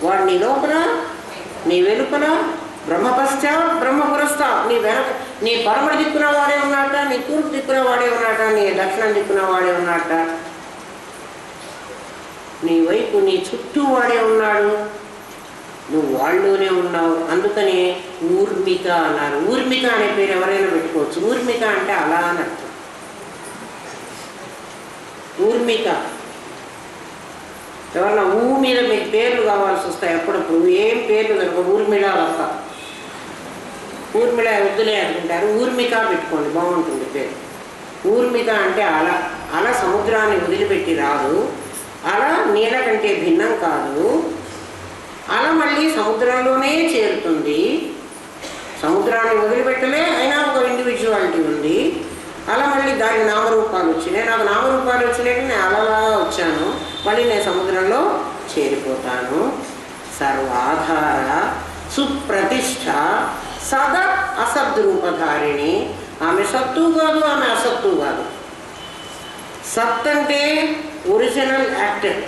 వాడు నీ లోపల, నీ వెలుపల, బ్రహ్మ పశ్చాత్ బ్రహ్మ పురస్తాత్, నీ వెనక, నీ పరమ దిక్కున వాడే ఉన్నట్ట, నీ తూర్పు దిక్కున వాడే ఉన్నట్ట, నీ దక్షిణం దిక్కున వాడే ఉన్నట్ట, నీ వైపు నీ చుట్టూ వాడే ఉన్నాడు, నువ్వు వాళ్ళలోనే ఉన్నావు. అందుకనే ఊర్మిక అన్నారు. ఊర్మిక అనే పేరు ఎవరైనా పెట్టుకోవచ్చు. ఊర్మిక అంటే అలా అని అర్థం. ఊర్మిక. ఎవరన్నా ఊ మీద మీకు పేర్లు కావాల్సి వస్తాయి అప్పుడప్పుడు. ఏం పేర్లు కనుక ఊర్మిళ లక్క, ఊర్మిళ వద్దులే అనుకుంటారు, ఊర్మిక పెట్టుకోండి, బాగుంటుంది పేరు. ఊర్మిక అంటే అల. అల సముద్రాన్ని వదిలిపెట్టి రాదు, అల నీళ్ళ కంటే భిన్నం కాదు, అల మళ్ళీ సముద్రంలోనే చేరుతుంది. సముద్రాన్ని వదిలిపెట్టలే, అయినా ఒక ఇండివిజువాలిటీ ఉంది. అలా మళ్ళీ దానికి నామరూపాలు వచ్చినాయి. నాకు నామరూపాలు వచ్చినాయి, నేను అలలాగా వచ్చాను, మళ్ళీ నేను సముద్రంలో చేరిపోతాను. సర్వాధార సుప్రతిష్ట సద అసద్రూపధారిణి. ఆమె సత్తు కాదు, ఆమె అసత్తు కాదు. సత్ అంటే ఒరిజినల్ యాక్టర్,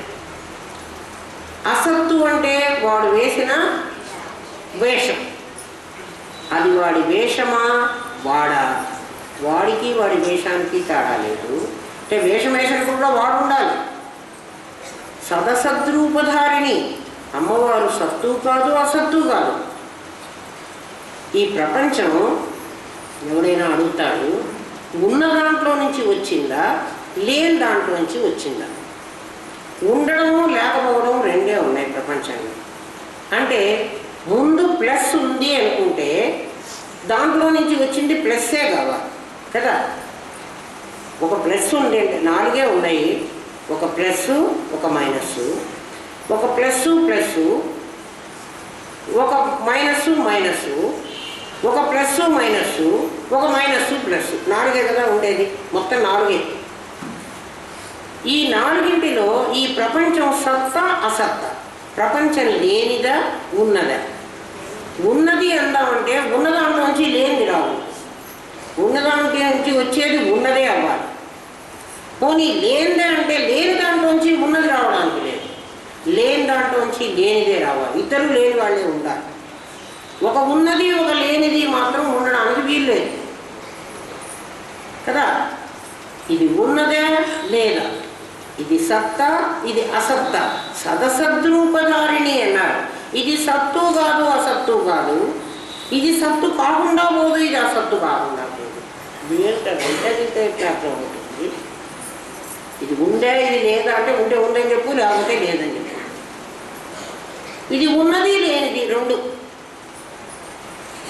అసత్తు అంటే వాడు వేసిన వేషం. అది వాడి వేషమా వాడా? వాడికి వాడి వేషానికి తేడా లేదు. అంటే వేషం వేషానికి కూడా వాడు ఉండాలి. సదసద్రూపధారిణి అమ్మవారు సత్తు కాదు, అసత్తు కాదు. ఈ ప్రపంచం ఎవడైనా అడుగుతాడు, ఉన్న దాంట్లో నుంచి వచ్చిందా లేని దాంట్లో నుంచి వచ్చిందా? ఉండడము లేకపోవడం రెండే ఉన్నాయి ప్రపంచంలో. అంటే ముందు ప్లస్ ఉంది అనుకుంటే దాంట్లో నుంచి వచ్చింది ప్లస్సే కావాలి కదా. ఒక ప్లస్ ఉంది అంటే 4 ఉన్నాయి, ఒక ప్లస్ ఒక మైనస్, ఒక ప్లస్ ప్లస్, ఒక మైనస్ మైనస్, ఒక ప్లస్ మైనస్, ఒక మైనస్ ప్లస్. 4 కదా ఉండేది, మొత్తం 4. ఈ 4 ఈ ప్రపంచం సత్తా అసత్తా, ప్రపంచం లేనిదా ఉన్నదా? ఉన్నది అందామంటే ఉన్నదాంట్లో నుంచి లేనిది రావు, ఉన్నదాంట్లో నుంచి వచ్చేది ఉన్నదే అవ్వాలి. పోనీ లేనిదే అంటే లేని దాంట్లోంచి ఉన్నది రావడానికి లేదు, లేని దాంట్లోంచి లేనిదే రావాలి. ఇద్దరు లేని వాళ్ళే ఉండాలి. ఒక ఉన్నది ఒక లేనిది మాత్రం ఉండడానికి వీల్లేదు కదా. ఇది ఉన్నదే లేదా, ఇది సత్తా, ఇది అసత్తా. సదసద్రూపధారిణి అన్నారు. ఇది సత్తు కాదు, అసత్తు కాదు. ఇది సత్తు కాకుండా పోదు, ఇది అసత్తు కాకుండా పోదు. ఏంటంటే అర్థం అవుతుంది. ఇది ఉండే, ఇది లేదా అంటే ఉండే ఉందని చెప్పు, లేకపోతే లేదని చెప్పు. ఇది ఉన్నది లేనిది రెండు.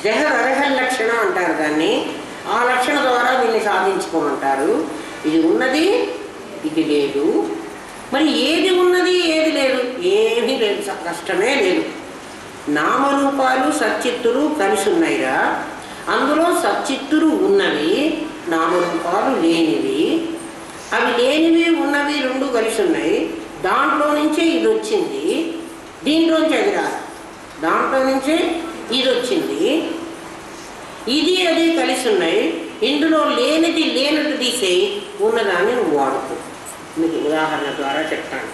జహరహ లక్షణ అంటారు దాన్ని. ఆ లక్షణ ద్వారా దీన్ని సాధించుకోమంటారు. ఇది ఉన్నది, ఇది లేదు. మరి ఏది ఉన్నది ఏది లేదు? ఏమీ లేదు, కష్టమే లేదు. నామరూపాలు సచ్చిత్తులు కలిసి ఉన్నాయిరా. అందులో సచ్చిత్తులు ఉన్నవి, నామరూపాలు లేనివి. అవి లేనివి ఉన్నవి రెండు కలిసి ఉన్నాయి. దాంట్లో నుంచే ఇది వచ్చింది, దీంట్లోంచి అది రాదు. దాంట్లో నుంచే ఇది వచ్చింది. ఇది అది కలిసి ఉన్నాయి. ఇందులో లేనిది లేనట్టు తీసేయి, ఉన్నదాన్ని నువ్వు వాడుకో. మీకు ఉదాహరణ ద్వారా చెప్తాను.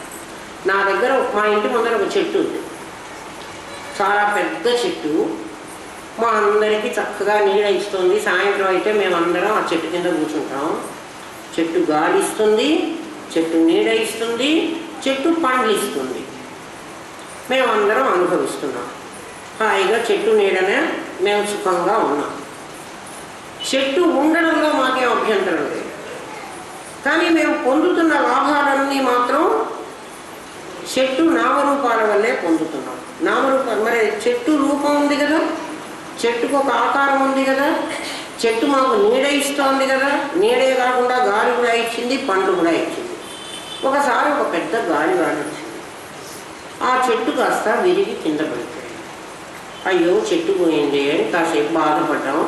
నా దగ్గర మా ఇంటి ముందర ఒక చెట్టు ఉంది, చాలా పెద్ద చెట్టు. మా అందరికీ చక్కగా నీడ ఇస్తుంది. సాయంత్రం అయితే మేమందరం ఆ చెట్టు కింద కూర్చుంటాం. చెట్టు గాలి ఇస్తుంది, చెట్టు నీడ ఇస్తుంది, చెట్టు పండ్లు ఇస్తుంది. మేమందరం అనుభవిస్తున్నాం హాయిగా. చెట్టు నీడనే మేము సుఖంగా ఉన్నాం. చెట్టు ఉండడంలో మాకేం అభ్యంతరం లేదు. కానీ మేము పొందుతున్న లాభాలన్నీ మాత్రం చెట్టు నామరూపాల వల్లే పొందుతున్నాం. నామరూపాలు మరి చెట్టు రూపం ఉంది కదా, చెట్టుకు ఒక ఆకారం ఉంది కదా, చెట్టు మాకు నీడ ఇస్తోంది కదా. నీడే కాకుండా గాలి కూడా ఇచ్చింది, పండ్లు కూడా ఇచ్చింది. ఒకసారి ఒక పెద్ద గాలివాన వచ్చింది. ఆ చెట్టు కాస్త విరిగి కింద పడిపోయింది. అయ్యో చెట్టు పోయింది అని కాసేపు బాధపడ్డాం.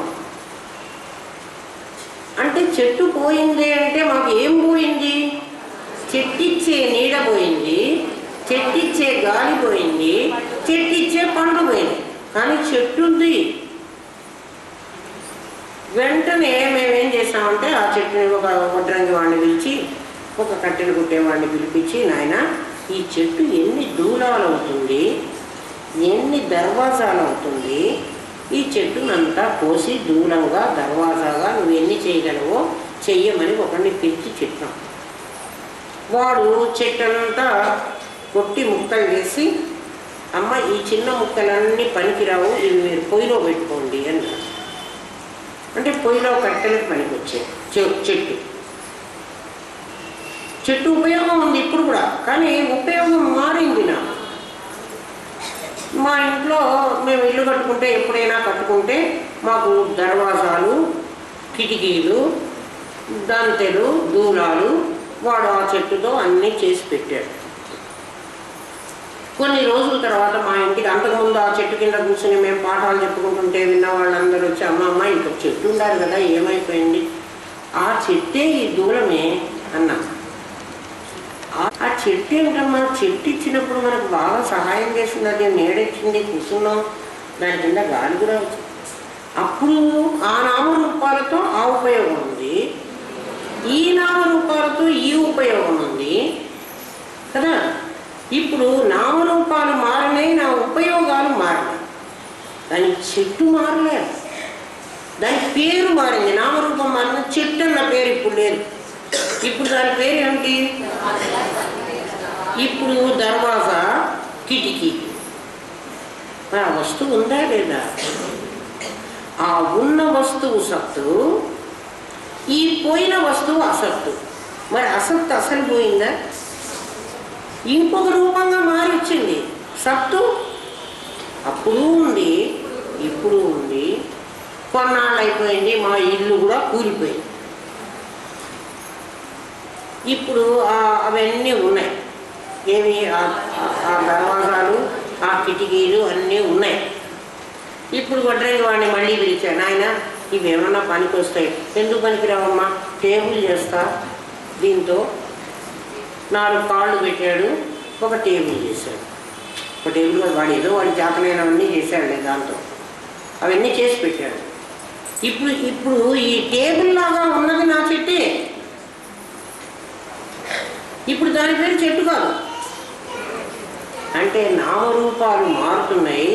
అంటే చెట్టు పోయింది అంటే మాకు ఏం పోయింది? చెట్టిచ్చే నీడ పోయింది, చెట్టిచ్చే గాలి పోయింది, చెట్టిచ్చే పండు పోయింది. కానీ చెట్టు ఉంది. వెంటనే మేమేం చేసామంటే ఆ చెట్టుని ఒక వడ్రంగి వాడిని పిలిచి, ఒక కట్టెలు కుట్టేవాడిని పిలిపించి, నాయన ఈ చెట్టు ఎన్ని దూలాలు అవుతుంది, ఎన్ని దర్వాజాలు అవుతుంది, ఈ చెట్టునంతా కోసి దూరంగా దర్వాజాగా నువ్వు ఎన్ని చేయగలవో చెయ్యమని ఒకరిని పిలిచి చెప్పాం. వాడు చెట్టంతా కొట్టి ముక్కలు వేసి, అమ్మ ఈ చిన్న ముక్కలన్నీ పనికిరావు, ఇవి మీరు పొయ్యిలో పెట్టుకోండి అన్నాడు. అంటే పొయ్యిలో కట్టెలకు పనికొచ్చాయి. చెట్టు ఉపయోగం ఉంది ఇప్పుడు కూడా, కానీ ఉపయోగం మారింది. నాకు మా ఇంట్లో మేము ఇల్లు కట్టుకుంటే, ఎప్పుడైనా కట్టుకుంటే మాకు దర్వాజాలు, కిటికీలు, దంతెలు, దూలాలు వాడు ఆ చెట్టుతో అన్నీ చేసి పెట్టాడు. కొన్ని రోజుల తర్వాత మా ఇంటికి, అంతకుముందు ఆ చెట్టు కింద కూర్చొని మేము పాఠాలు చెప్పుకుంటుంటే విన్న వాళ్ళందరూ వచ్చి, అమ్మ ఇంకొక చెట్టు ఉండాలి కదా, ఏమైపోయింది? ఆ చెట్టే ఈ దూలమే అన్నా. ఆ చెట్టు ఏంటమ్మా, చెట్టు ఇచ్చినప్పుడు మనకు బాగా సహాయం చేసింది, అది నీడెచ్చింది, కూర్చున్నాం, దాని కింద గాలి కూడా వచ్చింది. అప్పుడు ఆ నామరూపాలతో ఆ ఉపయోగం ఉంది, ఈ నామరూపాలతో ఈ ఉపయోగం ఉంది కదా. ఇప్పుడు నామరూపాలు మారినాయి, నా ఉపయోగాలు మారినాయి. దాని చెట్టు మారలేదు, దాని పేరు మారింది. నామరూపం మారిన, చెట్టు అన్న పేరు ఇప్పుడు లేదు. ఇప్పుడు దాని పేరు ఏమిటి? ఇప్పుడు దర్వాజా, కిటికీ. ఆ వస్తువు ఉందా లేదా? ఆ ఉన్న వస్తువు సత్తు, ఈ పోయిన వస్తువు అసత్తు. మరి అసత్తు అసలు పోయిందా? ఇంకొక రూపంగా మారి వచ్చింది. సత్తు అప్పుడు ఉంది, ఇప్పుడు ఉంది. కొన్నాళ్ళు అయిపోయింది, మా ఇల్లు కూడా కూలిపోయింది. ఇప్పుడు అవన్నీ ఉన్నాయి. ఏమి? ఆ దర్వాజాలు, ఆ కిటికీలు అన్నీ ఉన్నాయి. ఇప్పుడు వడ్రంగి వాడిని మళ్ళీ పిలిచాను, ఆయన ఇవేమన్నా పనికి వస్తాయి. ఎందుకు పనికిరావమ్మా? టేబుల్ చేస్తా, దీంతో 4 కాళ్ళు పెట్టాడు, ఒక టేబుల్ చేశాడు. ఒక టేబుల్ వాడు ఏదో వాడి చేతనైనవన్నీ చేశాడులే, దాంతో అవన్నీ చేసి పెట్టాడు. ఇప్పుడు ఈ టేబుల్ లాగా ఉన్నది నా చెట్టే. ఇప్పుడు దాని పేరు చెట్టు కాదు. అంటే నామరూపాలు మారుతున్నాయి,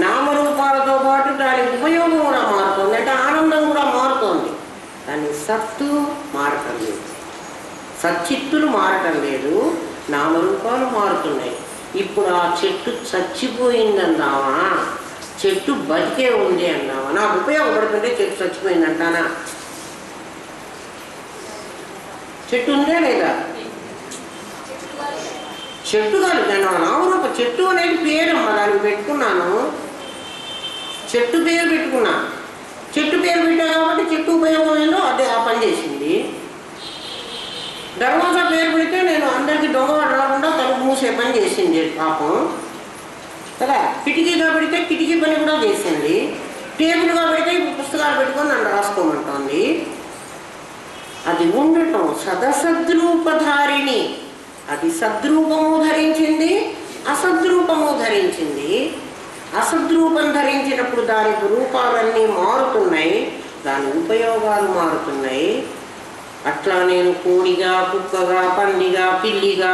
నామరూపాలతో పాటు దాని ఉపయోగం కూడా మారుతుంది, అంటే ఆనందం కూడా మారుతుంది. కానీ సత్తు మారటం లేదు, సచ్చిత్తులు మారటం లేదు, నామరూపాలు మారుతున్నాయి. ఇప్పుడు ఆ చెట్టు చచ్చిపోయిందన్నావా, చెట్టు బతికే ఉంది అన్నావా? నాకు ఉపయోగపడుతుంటే చెట్టు చచ్చిపోయిందంటానా? చెట్టు ఉందే లేదా? చెట్టు కాదు, నేను నామరూప చెట్టు అనేది పేరమ్మ, దానికి పెట్టుకున్నాను, చెట్టు పేరు పెట్టుకున్నాను. చెట్టు పేరు పెట్టా కాబట్టి చెట్టు ఉపయోగం ఏందో అదే ఆ పని చేసింది. దర్వాజా పేరు పెడితే నేను అందరికీ దొంగవాడు రాకుండా తలుపు మూసే పని చేసింది పాపం కదా. కిటికీగా పెడితే కిటికీ పని కూడా చేసింది. టేబుల్గా పెడితే పుస్తకాలు పెట్టుకొని నన్ను రాసుకోమంటోంది. అది ఉండటం సదసద్రూపధారిణి. అది సద్రూపము ధరించింది, అసద్రూపము ధరించింది. అసద్రూపం ధరించినప్పుడు దాని రూపాలన్నీ మారుతున్నాయి, దాని ఉపయోగాలు మారుతున్నాయి. అట్లా నేను కోడిగా, కుక్కగా, పందిగా, పిల్లిగా,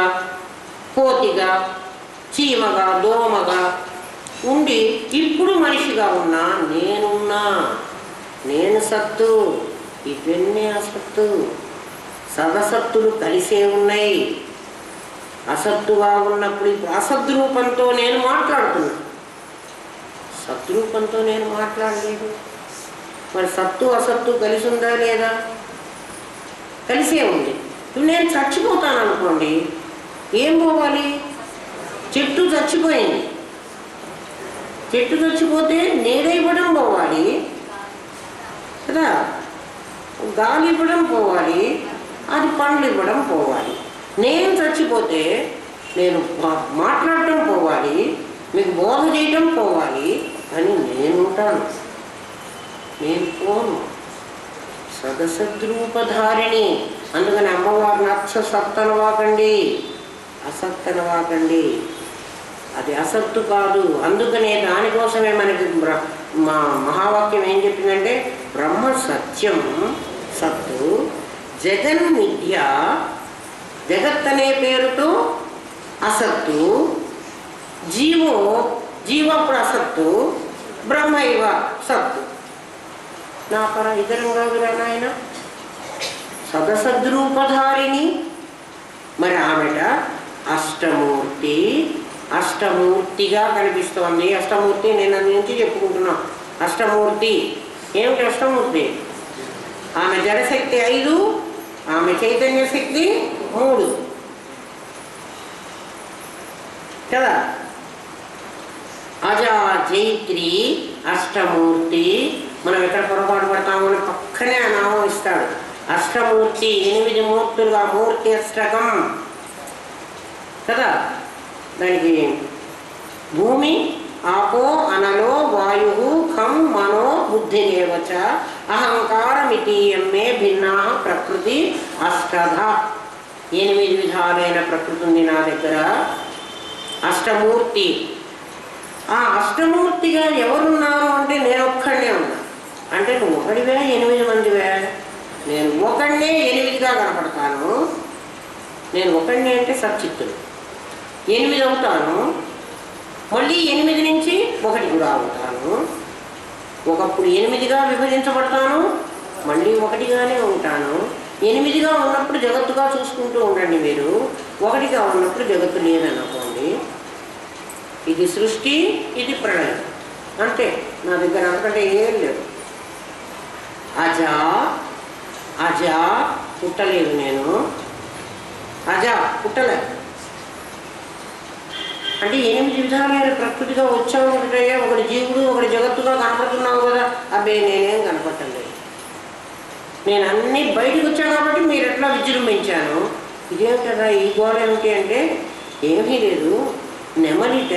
కోతిగా, చీమగా, దోమగా ఉండి ఇప్పుడు మనిషిగా ఉన్నా నేనున్నా. నేను సత్తు, ఇవన్నీ అసత్తు. సదసత్తులు కలిసే ఉన్నాయి. అసత్తుగా ఉన్నప్పుడు ఇప్పుడు అసద్రూపంతో నేను మాట్లాడుతున్నా, సద్రూపంతో నేను మాట్లాడలేదు. మరి సత్తు అసత్తు కలిసి ఉందా లేదా? కలిసే ఉంది. ఇప్పుడు నేను చచ్చిపోతాను అనుకోండి, ఏం పోవాలి? చెట్టు చచ్చిపోయింది. చెట్టు చచ్చిపోతే నీడ ఇవ్వడం పోవాలి కదా, గాలి ఇవ్వడం పోవాలి, అది పండ్లు ఇవ్వడం పోవాలి. నేను చచ్చిపోతే నేను మాట్లాడటం పోవాలి, మీకు బోధ చేయటం పోవాలి, అని నేనుంటాను, నేను పోను. సదసద్రూపధారిణి. అందుకని అమ్మవారిని సత్తనవాకండి, అసత్తనవాకండి. అది అసత్తు కాదు. అందుకనే దానికోసమే మనకి మా మహావాక్యం ఏం చెప్పిందంటే, బ్రహ్మ సత్యం సత్తు, జగన్మిథ్య, జగత్ అనే పేరుతో అసత్తు, జీవో జీవ అప్పుడు అసత్తు, బ్రహ్మ ఇవ సత్తు. నా పర ఇతరంగా విరానాయన సదసద్రూపధారిణి. మరి ఆమెట అష్టమూర్తి, అష్టమూర్తిగా కనిపిస్తోంది. అష్టమూర్తి నేను అందు నుంచి చెప్పుకుంటున్నా. అష్టమూర్తి ఏమిటి? అష్టమూర్తి ఆమె జడశక్తి 5, ఆమె చైతన్య శక్తి 3 కదా. అజా జైత్రి అష్టమూర్తి. మనం ఎక్కడ పొరపాటు పడతామో అని పక్కనే ఆ నామం ఇస్తాడు. అష్టమూర్తి 8 మూర్తులుగా, మూర్తి అష్టకం కదా. దానికి భూమి, ఆపో, అనలో, వాయు, ఖం, మనో, బుద్ధిరేవచ అహంకారమితీయం మే భిన్నా ప్రకృతి అష్టధ. 8 విధాలైన ప్రకృతి ఉంది నా దగ్గర. అష్టమూర్తి. ఆ అష్టమూర్తిగా ఎవరున్నారు అంటే నేను ఒక్కడే ఉన్నా. అంటే నువ్వు ఒకడివే 8 మందివే? నేను ఒకడినే 8గా కనపడతాను. నేను ఒకడినే అంటే సచ్చిత్తుడు 8 అవుతాను. మళ్ళీ 8 నుంచి 1 కూడా అవుతాను. ఒకప్పుడు 8గా విభజించబడతాను, మళ్ళీ 1గానే ఉంటాను. 8గా ఉన్నప్పుడు జగత్తుగా చూసుకుంటూ ఉండండి మీరు. 1గా ఉన్నప్పుడు జగత్తు లేదనుకోండి. ఇది సృష్టి, ఇది ప్రళయం అంతే. నా దగ్గర అంతకంటే ఏం లేదు. అజా అజా పుట్టలేదు నేను. అజా పుట్టలే అంటే 8 విధాలైన ప్రకృతిగా వచ్చావు ఒకటయ్యా. ఒకటి జీవుడు, ఒకటి జగత్తుగా కనపడుతున్నావు కదా. అబ్బే నేనేం కనపడలేదు. నేను అన్నీ బయటకు వచ్చాను కాబట్టి మీరు ఎట్లా విజృంభించాను. ఇదేమిటరా ఈ గోడ ఏమిటి అంటే ఏమీ లేదు. నెమలిట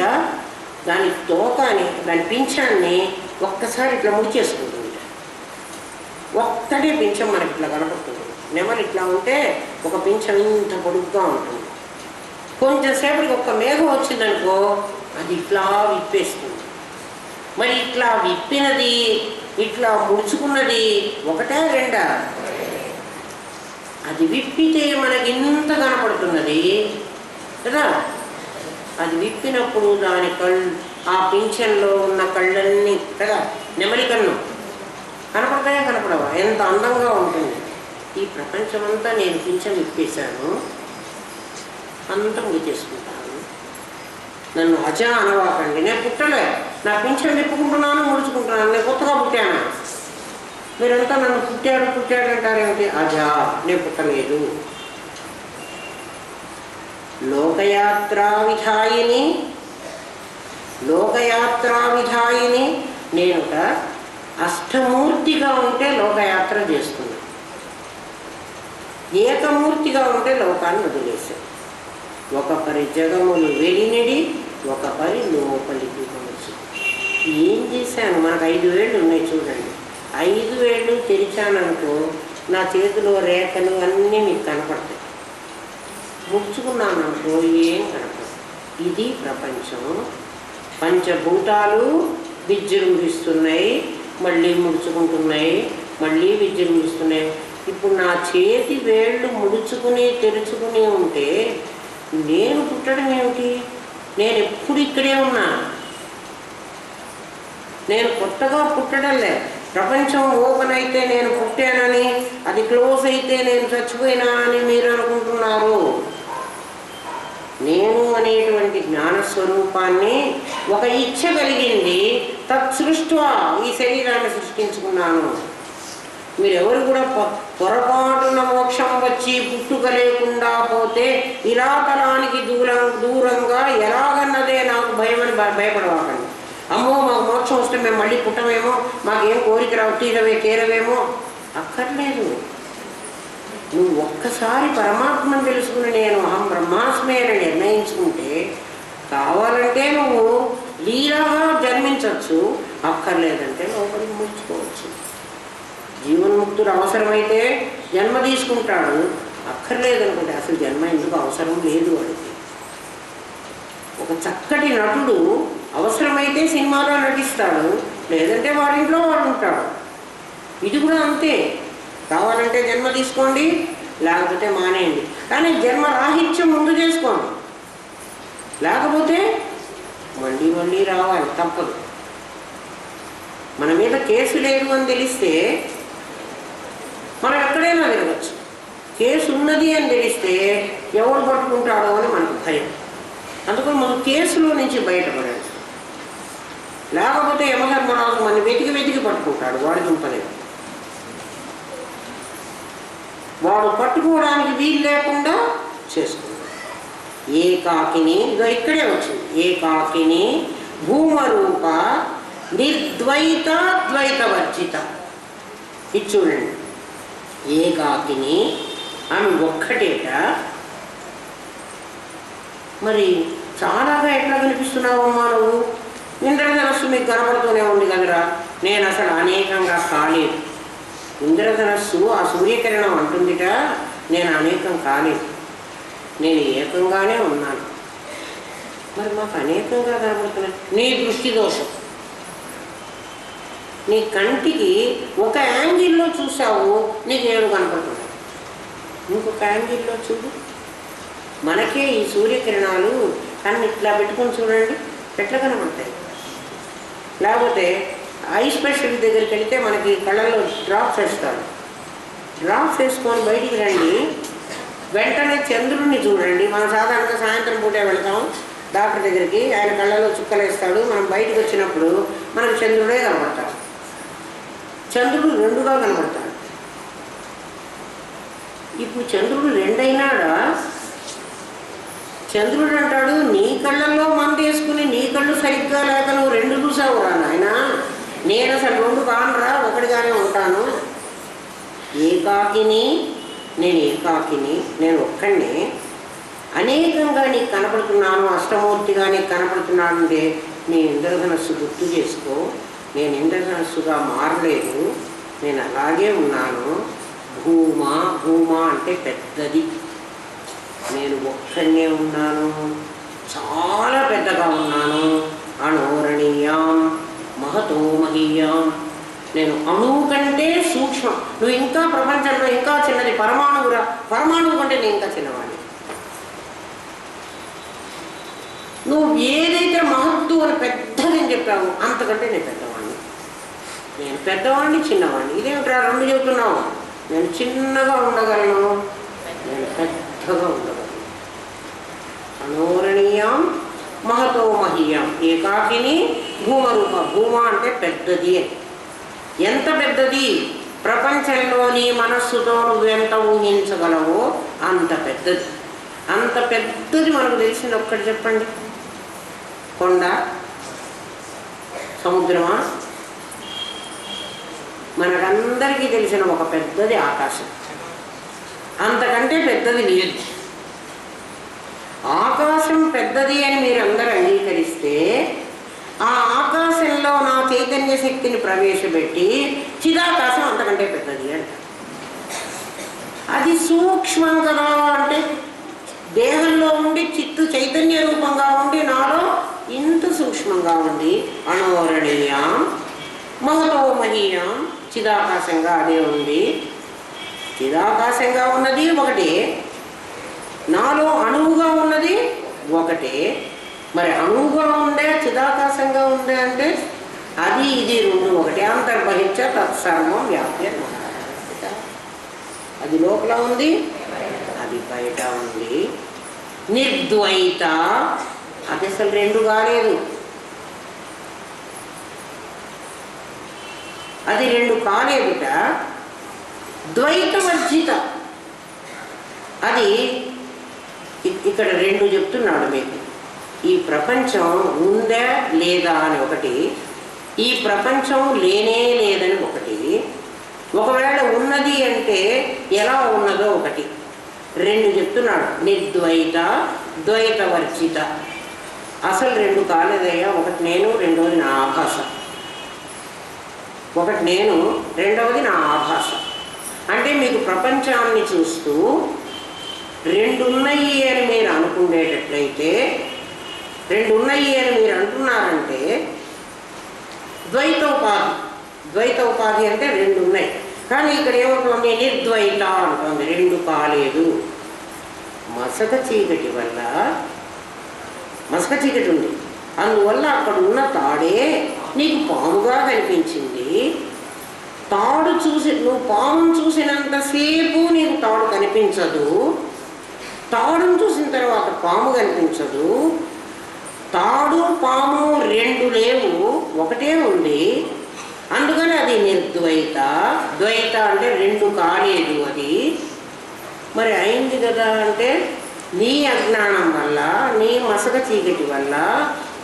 దాని తోకాని, దాని పింఛాన్ని ఒక్కసారి ఇట్లా ముడిచేసుకుంటుంది. ఒక్కటే పింఛం మనకి ఇట్లా కనపడుతుంది. నెమలి ఇట్లా ఉంటే ఒక పింఛం ఇంత పొడుగ్గా ఉంటుంది. కొంచెం సేపటికి ఒక్క మేఘం వచ్చిందనుకో అది ఇట్లా విప్పేస్తుంది. మరి ఇట్లా విప్పినది, ఇట్లా ముడుచుకున్నది ఒకటే 2? అది విప్పితే మనకి ఇంత కనపడుతున్నది కదా. అది విప్పినప్పుడు దాని కళ్ళు, ఆ పింఛన్లో ఉన్న కళ్ళన్నీ కదా, నెమలి కన్ను కనపడతాయా కనపడవా? ఎంత అందంగా ఉంటుంది. ఈ ప్రపంచమంతా నేను పింఛం విప్పేశాను, అంతా ముడి చేసుకుంటాను. నన్ను అజా అనవాకండి. నేను పుట్టలే, నా పింఛం విప్పుకుంటున్నాను, ముడుచుకుంటున్నాను. నేను కొత్తగా పుట్టాను. మీరంతా నన్ను పుట్టాడు అంటారేమిటి? అజా, నేను పుట్టలేదు. లోకయాత్రా విధాయిని, లోకయాత్రా విధాయిని. నేనుట అష్టమూర్తిగా ఉంటే లోకయాత్ర చేస్తున్నాను. ఏకమూర్తిగా ఉంటే లోకాన్ని వదిలేశాను. ఒక పరి జగములు వెలినిడి, ఒక పరి లోపలికి మనసు. ఏం చేశాను? మనకు 5 వేళ్ళు ఉన్నాయి చూడండి. 5 వేళ్ళు తెరిచాననుకో నా చేతిలో రేఖలు అన్నీ మీకు కనపడతాయి. ముడుచుకున్నాను అనుకో ఏం కనపడదు. ఇది ప్రపంచం. పంచభూతాలు విజృంభిస్తున్నాయి, మళ్ళీ ముడుచుకుంటున్నాయి, మళ్ళీ విజృంభిస్తున్నాయి. ఇప్పుడు నా చేతి వేళ్ళు ముడుచుకుని తెరుచుకుని ఉంటే నేను పుట్టడం ఏమిటి? నేను ఎప్పుడు ఇక్కడే ఉన్నా. నేను కొత్తగా పుట్టడం లే. ప్రపంచం ఓపెన్ అయితే నేను పుట్టానని, అది క్లోజ్ అయితే నేను చచ్చిపోయినా అని మీరు అనుకుంటున్నారు. నేను అనేటువంటి జ్ఞానస్వరూపాన్ని ఒక ఇచ్చ కలిగింది. తత్సృష్ట్వా ఈ శరీరాన్ని సృష్టించుకున్నాను. మీరెవరు కూడా పొరపాటున మోక్షం వచ్చి పుట్టుక లేకుండా పోతే ఇలాతలానికి దూరంగా ఎలాగన్నదే నాకు భయమని భయపడవాకండి. అమ్మో మాకు మోక్షం వస్తే మేము మళ్ళీ పుట్టమేమో, మాకేం కోరిక తీరవేమో. అక్కర్లేదు. నువ్వు ఒక్కసారి పరమాత్మను తెలుసుకుని నేను అహం బ్రహ్మాస్మి అని నిర్ణయించుకుంటే కావాలంటే నువ్వు లీలాగా జన్మించవచ్చు, అక్కర్లేదంటే లోపలికి ముడుచుకోవచ్చు. జీవన్ముక్తుడు అవసరమైతే జన్మ తీసుకుంటాడు, అక్కర్లేదనుకుంటే అసలు జన్మ ఎందుకు అవసరం లేదు వాడికి. ఒక చక్కటి నటుడు అవసరమైతే సినిమాలో నటిస్తాడు, లేదంటే వాడింట్లో వాడు ఉంటాడు. ఇది కూడా అంతే. కావాలంటే జన్మ తీసుకోండి, లేకపోతే మానేయండి. కానీ జన్మ రాహిత్యం ముందు చేసుకోండి, లేకపోతే మళ్ళీ మళ్ళీ రావాలి, తప్పదు. మన మీద కేసు లేదు అని తెలిస్తే మనం ఎక్కడైనా తిరగచ్చు. కేసు ఉన్నది అని తెలిస్తే ఎవరు పట్టుకుంటాడో అని మనకు భయం. అందుకని మనం కేసులో నుంచి బయటపడాలి. లేకపోతే యమధర్మరాజు మన వెతికి వెతికి పట్టుకుంటాడు, వాడికి ఉంపలేదు. వాడు పట్టుకోవడానికి వీలు లేకుండా చేసుకున్నాడు. ఏకాకిని, ఇదో ఇక్కడే వచ్చింది. ఏకాకిని భూమరూప నిర్ద్వైత ద్వైతవర్జిత. ఇది చూడండి, ఏకాకిని ఆమె ఒక్కటేట. మరి చాలాగా ఎట్లా కనిపిస్తున్నావమ్మా నువ్వు? ఇంద్రధనస్సు మీకు కనబడుతూనే ఉంది కదరా. నేను అసలు అనేకంగా కాలేదు. ఇంద్రధనస్సు ఆ సూర్యకిరణం అంటుందిట, నేను అనేకం కాలేదు, నేను ఏకంగానే ఉన్నాను. మరి మాకు అనేకంగా కనబడుతున్నాయి. నీ దృష్టి దోషం. నీ కంటికి ఒక యాంగిల్లో చూసావు, నీకు 7 కనపడుతున్నాయి. ఇంకొక యాంగిల్లో చూడు. మనకే ఈ సూర్యకిరణాలు కన్ను ఇట్లా పెట్టుకొని చూడండి ఎట్లా కనబడతాయి. లేకపోతే ఐ స్పెషలిస్ట్ దగ్గరికి వెళితే మనకి కళ్ళల్లో డ్రాప్స్ వేస్తాడు. డ్రాప్స్ వేసుకొని బయటికి రండి, వెంటనే చంద్రుడిని చూడండి. మనం సాధారణంగా సాయంత్రం పూటే వెళ్తాం డాక్టర్ దగ్గరికి, ఆయన కళ్ళలో చుక్కలు వేస్తాడు. మనం బయటకు వచ్చినప్పుడు మనకు చంద్రుడే కనబడతాడు. చంద్రుడు 2గా కనబడతాడు. ఇప్పుడు చంద్రుడు 2 అయినాడా? చంద్రుడు అంటాడు, నీ కళ్ళల్లో మందు వేసుకుని నీ కళ్ళు సరిగ్గా లేక నువ్వు 2 చూసావురా నాయన. నేను అసలు 2 కానురా, ఒకటిగానే ఉంటాను. ఏకాకిని, నేను ఏకాకిని, నేను ఒక్కడినే అనేకంగా నీకు కనపడుతున్నాను, అష్టమూర్తిగా నీకు కనపడుతున్నాను. అంటే నీ ఇంద్రధనస్సు గుర్తు చేసుకో. నేను ఇంద్రధనస్సుగా మారలేదు, నేను అలాగే ఉన్నాను. భూమా, భూమా అంటే పెద్దది, నేను ఒక్కడనే ఉన్నాను, చాలా పెద్దగా ఉన్నాను. అణోరణీయాం మహతో మహీయాం, నేను అణువు కంటే సూక్ష్మం. నువ్వు ఇంకా ప్రపంచంలో ఇంకా చిన్నది, పరమాణువురా. పరమాణువు కంటే నేను ఇంకా చిన్నవాడిని. నువ్వు ఏదైతే మహత్తు అని పెద్దది చెప్పావు, అంతకంటే నేను పెద్దవాడిని. నేను పెద్దవాడిని, చిన్నవాడిని. ఇదేమిట్రా 2 చెబుతున్నావు? నేను చిన్నగా ఉండగలను, నేను పెద్దగా ఉండగలను. అనోరణీయం మహతో మహీయం ఏకాకిని భూమరూప. భూమ అంటే పెద్దది. ఎంత పెద్దది? ప్రపంచంలోని మనస్సుతో నువ్వెంత ఊహించగలవో అంత పెద్దది. అంత పెద్దది మనకు తెలిసింది ఒక్కటి చెప్పండి. కొండ, సముద్రమా? మనకందరికీ తెలిసిన ఒక పెద్దది ఆకాశం. అంతకంటే పెద్దది లేదు. ఆకాశం పెద్దది అని మీరు అందరూ అంగీకరిస్తే, ఆ ఆకాశంలో నా చైతన్య శక్తిని ప్రవేశపెట్టి చిదాకాశం అంతకంటే పెద్దది అంట. అది సూక్ష్మం కదా. అంటే దేహంలో ఉండి చైతన్య రూపంగా ఉండి నాలో ఇంత సూక్ష్మంగా ఉంది. అణోరణీయం మహతో మహీయం, చిదాకాశంగా అదే ఉంది. చిదాకాశంగా ఉన్నది ఒకటే, నాలో అణువుగా ఉన్నది ఒకటే. మరి అణువుగా ఉండే చిదాకాశంగా ఉండే అంటే అది ఇది 2 ఒకటే. అంతర్బహించ తత్సర్వం వ్యాప్య. అది లోపల ఉంది, అది బయట ఉంది. నిర్ద్వైత, అది అసలు 2 కాలేదు. అది 2 కాలేదుట. ద్వైతవర్జిత, అది ఇక్కడ 2 చెప్తున్నాడు మీకు. ఈ ప్రపంచం ఉందా లేదా అని ఒకటి, ఈ ప్రపంచం లేనే లేదని ఒకటి, ఒకవేళ ఉన్నది అంటే ఎలా ఉన్నదో ఒకటి. 2 చెప్తున్నాడు. నిర్ద్వైత ద్వైతవర్జిత. అసలు 2 కాలేదయ్యా. ఒకటి నేను, రెండవది నా ఆభాస. ఒకటి నేను, రెండవది నా ఆభాస. అంటే మీకు ప్రపంచాన్ని చూస్తూ 2 ఉన్నాయి అని మీరు అనుకునేటట్లయితే, 2 ఉన్నాయి అని మీరు అంటున్నారంటే ద్వైతోపాధి. ద్వైతోపాధి అంటే 2 ఉన్నాయి. కానీ ఇక్కడ ఏమవుతుంది? నిర్ద్వైత అంటుంది. 2 కాలేదు. మసక చీకటి వల్ల, మసక చీకటి ఉంది, అందువల్ల అక్కడ ఉన్న తాడే నీకు పాముగా కనిపించింది. తాడు చూసి నువ్వు పామును చూసినంతసేపు నీకు తాడు కనిపించదు. తాడును చూసిన తర్వాత పాము కనిపించదు. తాడు పాము రెండు లేవు, ఒకటే ఉంది. అందుకని అది నిర్ద్వైత. ద్వైత అంటే రెండు కాలేదు అది. మరి అయింది కదా అంటే నీ అజ్ఞానం వల్ల, నీ మసక చీకటి వల్ల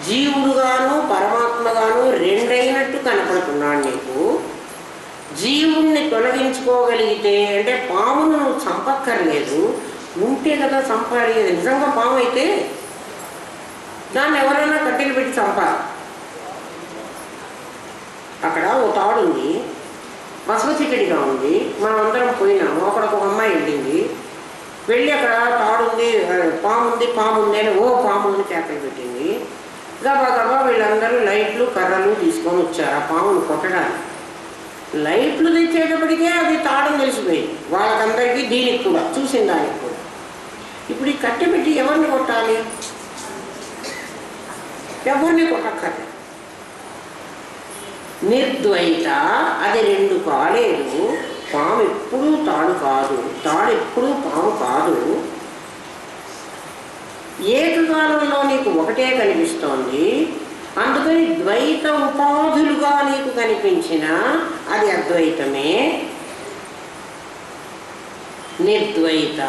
జీవుడుగాను పరమాత్మగాను రెండైనట్టు కనపడుతున్నాడు నీకు. జీవుణ్ణి తొలగించుకోగలిగితే అంటే పామును నువ్వు చంపక్కర్లేదు, ఉంటే కదా చంపాలి. నిజంగా పాము అయితే దాన్ని ఎవరైనా కట్టెలు పెట్టి చంపాలి. అక్కడ ఓ తాడు ఉంది, మసక చీకటిగా ఉంది, మనం అందరం పోయినాము. అక్కడికి ఒక అమ్మాయి వెళ్ళింది, వెళ్ళి అక్కడ తాడు ఉంది, పాము ఉంది అని ఓ పాము అని కేకలు పెట్టింది. గబా గబా వీళ్ళందరూ లైట్లు కర్రలు తీసుకొని వచ్చారు ఆ పామును కొట్టడానికి. లైట్లు తెచ్చేటప్పటికే అది తాడని తెలిసిపోయింది వాళ్ళకందరికీ, దీనికి కూడా, చూసిన దానికి కూడా. ఇప్పుడు ఈ కట్టె పెట్టి ఎవరిని కొట్టాలి? ఎవరిని కొట్టక్కర్లేదు. నిర్ద్వైత, అది రెండు కాలేదు. పాము ఎప్పుడూ తాడు కాదు, తాడు ఎప్పుడూ పాము కాదు. ఏకకాలంలో నీకు ఒకటే కనిపిస్తోంది. అందుకని ద్వైత ఉపాధులుగా నీకు కనిపించిన అది అద్వైతమే. నిర్ద్వైత,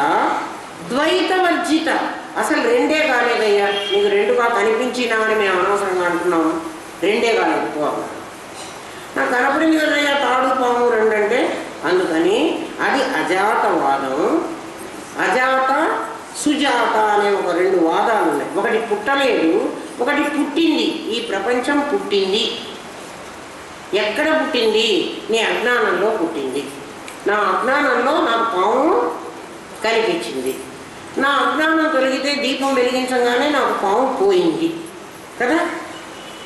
ద్వైత వర్జిత, అసలు రెండే కాలేదయ్యా. నీకు రెండుగా కనిపించినా అని మేము అనవసరంగా అంటున్నాము. రెండే కాలేదు పోవాలి. నాకు కనపడింది కదయ్యా తాడు పాము రెండంటే, అందుకని అది అజాతవాదం. అజాత సుజాత అనే ఒక రెండు వాదాలు ఉన్నాయి. ఒకటి పుట్టలేదు, ఒకటి పుట్టింది. ఈ ప్రపంచం పుట్టింది. ఎక్కడ పుట్టింది? నీ అజ్ఞానంలో పుట్టింది. నా అజ్ఞానంలో నాకు పాము కనిపించింది. నా అజ్ఞానం తొలగితే దీపం వెలిగించగానే నాకు పాము పోయింది కదా.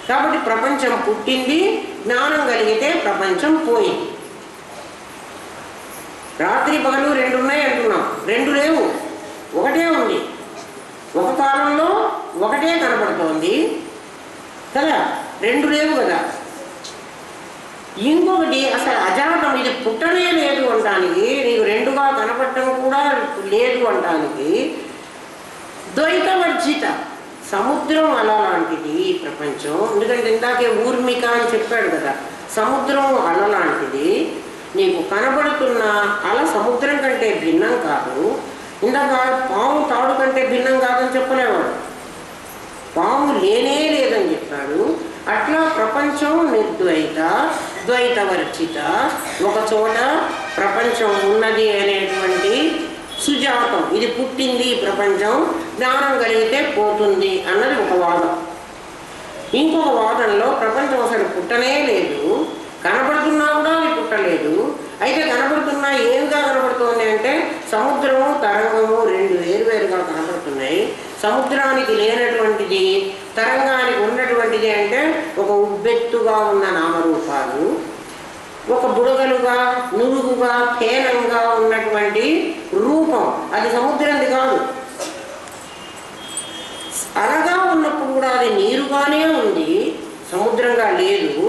కాబట్టి ప్రపంచం పుట్టింది, జ్ఞానం కలిగితే ప్రపంచం పోయింది. రాత్రి పగలు రెండు ఉన్నాయి అంటున్నాం, రెండు లేవు, ఒకటే ఉంది. ఒక కాలంలో ఒకటే కనపడుతోంది కదా, రెండు లేవు కదా. ఇంకొకటి అసలు అజాతం, ఇది పుట్టనే లేదు అనడానికి, నీకు రెండుగా కనపడటం కూడా లేదు అనడానికి ద్వైతవర్జిత. సముద్రం అల లాంటిది ఈ ప్రపంచం. ఎందుకంటే ఇందాకే ఊర్మిక అని చెప్పాడు కదా, సముద్రం అల లాంటిది. నీకు కనబడుతున్న అల సముద్రం కంటే భిన్నం కాదు. ఇందాక పాము తాడు కంటే భిన్నం కాదని చెప్పలేవాడు, పాము లేనే లేదని చెప్పాడు. అట్లా ప్రపంచం నిర్ద్వైత, ద్వైతవర్జిత. ఒక చోట ప్రపంచం ఉన్నది అనేటువంటి సుజాతం, ఇది పుట్టింది ప్రపంచం, జ్ఞానం కలిగితే పోతుంది అన్నది ఒక వాదం. ఇంకొక వాదనలో ప్రపంచం అసలు పుట్టనే లేదు, కనబడుతున్నా కూడా అది పుట్టలేదు. అయితే కనబడుతున్నా ఏమిగా కనబడుతుంది అంటే సముద్రము తరంగము రెండు వేరువేరుగా కనబడుతున్నాయి. సముద్రానికి లేనటువంటిది తరంగానికి ఉన్నటువంటిది అంటే ఒక ఉబ్బెత్తుగా ఉన్న నామరూపాలు, ఒక బుడగలుగా నురుగుగా ఫేనంగా ఉన్నటువంటి రూపం, అది సముద్రంది కాదు. అలగా ఉన్నప్పుడు కూడా అది నీరుగానే ఉంది, సముద్రంగా లేదు.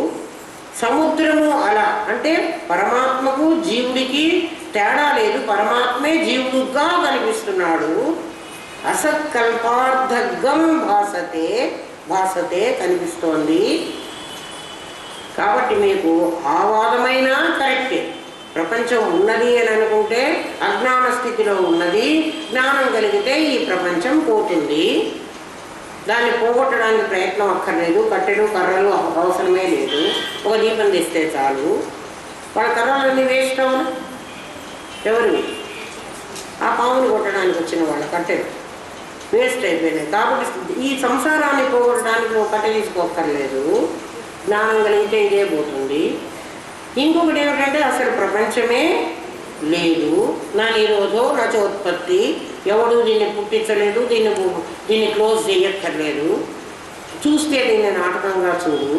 సముద్రము అల అంటే పరమాత్మకు జీవుడికి తేడా లేదు, పరమాత్మే జీవుడుగా కనిపిస్తున్నాడు. అసత్కల్పార్థగం భాసతే, భాసతే కనిపిస్తోంది. కాబట్టి మీకు ఆ వాదమైనా కరెక్టే. ప్రపంచం ఉన్నది అని అనుకుంటే అజ్ఞాన స్థితిలో ఉన్నది, జ్ఞానం కలిగితే ఈ ప్రపంచం పోతుంది. దాన్ని పోగొట్టడానికి ప్రయత్నం అక్కర్లేదు, కట్టెలు కర్రలు అవసరమే లేదు. ఒక దీపం తెస్తే చాలు. వాళ్ళ కర్రలన్నీ వేస్ట్ అవును, ఎవరివి? ఆ పాముని కొట్టడానికి వచ్చిన వాళ్ళ కట్టెలు వేస్ట్ అయిపోయినాయి. కాబట్టి ఈ సంసారాన్ని పోగొట్టడానికి ఒక కట్టె తీసుకోక్కర్లేదు, జ్ఞానం కలిగితే ఇదే పోతుంది. ఇంకొకటి ఏమిటంటే అసలు ప్రపంచమే లేదు, నా నిరోధో నా చోత్పత్తి, ఎవడు దీన్ని పుట్టించలేదు, దీన్ని క్లోజ్ చేయక్కర్లేదు. చూస్తే దీన్ని నాటకంగా చూడు,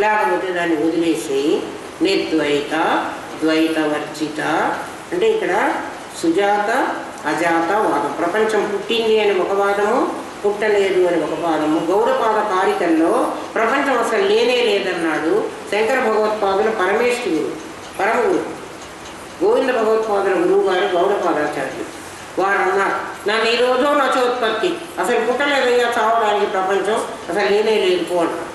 లేకపోతే దాన్ని వదిలేసి. నిర్ద్వైత, ద్వైతవర్జిత అంటే ఇక్కడ సుజాత అజాత వాదం. ప్రపంచం పుట్టింది అని ఒక వాదము, పుట్టలేదు అని ఒక పాదము, గౌడపాద కారికల్లో ప్రపంచం అసలు లేనే లేదన్నాడు శంకర భగవత్పాదుల పరమేశ్వరుడు, పరమగురు గోవింద భగవత్పాదుల గురువు గారు గౌడపాదాచార్యులు. వారు అన్నారు, నన్ను ఈ రోజు నచోత్పత్తి, అసలు పుట్టలేదయ్యా చావడానికి ప్రపంచం, అసలు లేనే లేదు పో అంటారు.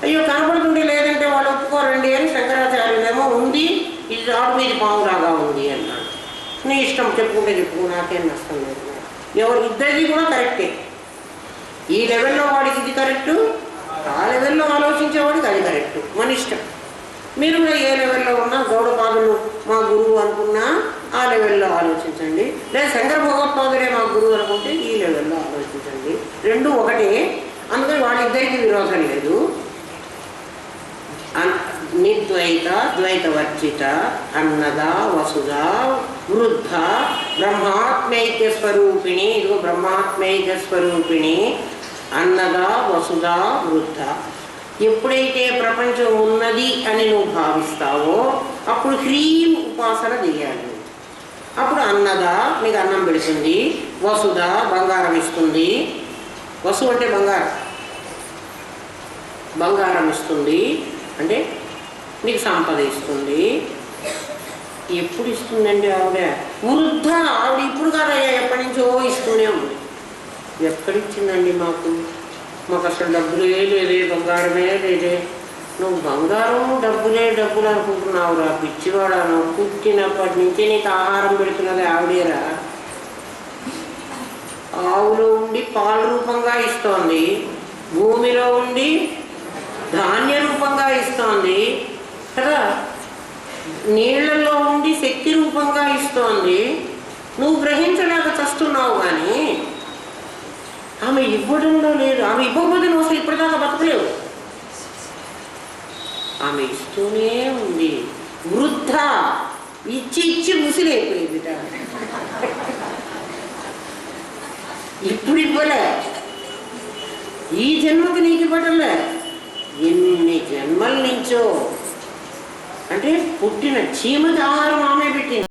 అయ్యో కనపడుతుంటే లేదంటే వాళ్ళు ఒప్పుకోరండి అని శంకరాచార్యులేమో ఉంది, ఇది రాడు మీది పావులాగా ఉంది అన్నాడు. నీ ఇష్టం, చెప్పుకుంటే చెప్పుకో, నాకేం నష్టం లేదు. ఎవరు ఇద్దరిది కూడా కరెక్టే. ఈ లెవెల్లో వాడికి ఇది కరెక్టు, ఆ లెవెల్లో ఆలోచించేవాడికి అది కరెక్టు, మన ఇష్టం. మీరు కూడా ఏ లెవెల్లో ఉన్నా గౌడపాదులు మా గురువు అనుకున్నా ఆ లెవెల్లో ఆలోచించండి, లేదా శంకర భగవత్పాదులే మా గురువు అనుకుంటే ఈ లెవెల్లో ఆలోచించండి. రెండు ఒకటే, అందుకని వాళ్ళిద్దరికీ విరోధం లేదు. నిర్ద్వైత ద్వైతవర్జిత అన్నద వసుధ వృద్ధ బ్రహ్మాత్మైక్య స్వరూపిణి, ఇదిగో బ్రహ్మాత్మైక్య స్వరూపిణి అన్నద వసుధ వృద్ధ. ఎప్పుడైతే ప్రపంచం ఉన్నది అని నువ్వు భావిస్తావో అప్పుడు హ్రీం ఉపాసన చేయాలి. అప్పుడు అన్నద నీకు అన్నం పెడుతుంది, వసుధ బంగారం ఇస్తుంది. వసు అంటే బంగారం, బంగారం ఇస్తుంది అంటే నీకు సంపద ఇస్తుంది. ఎప్పుడు ఇస్తుందండి ఆవిడ? వృద్ధ, ఆవిడ ఇప్పుడు కాదయ్యా ఎప్పటి నుంచో ఇస్తూనే ఉంది. ఎక్కడిచ్చిందండి మాకు? మాకు అసలు డబ్బులే లేదే, బంగారమే లేదే. నువ్వు బంగారం డబ్బులే డబ్బులు అనుకుంటున్నావురా పిచ్చివాడా. నువ్వు పుట్టినప్పటి నుంచి నీకు ఆహారం పెడుతున్నది ఆవిడేరా. ఆవులో ఉండి పాల రూపంగా ఇస్తోంది, భూమిలో ఉండి ధాన్య రూపంగా ఇస్తోంది కదా, నీళ్లలో ఉండి శక్తి రూపంగా ఇస్తోంది. నువ్వు గ్రహించలేక చస్తున్నావు, కానీ ఆమె ఇవ్వడంలో లేదు. ఆమె ఇవ్వకపోతే నువ్వు అసలు ఇప్పటిదాకా బతకలేవు. ఆమె ఇస్తూనే ఉంది. వృద్ధ, ఇచ్చి ఇచ్చి ముసిలైపోయింది. ఇప్పుడు ఇవ్వలే, ఈ జన్మకి నీకు ఇవ్వటంలే, ఎన్ని జన్మల నుంచో. అంటే పుట్టిన చీమకి ఆహారం ఆమె పెట్టింది.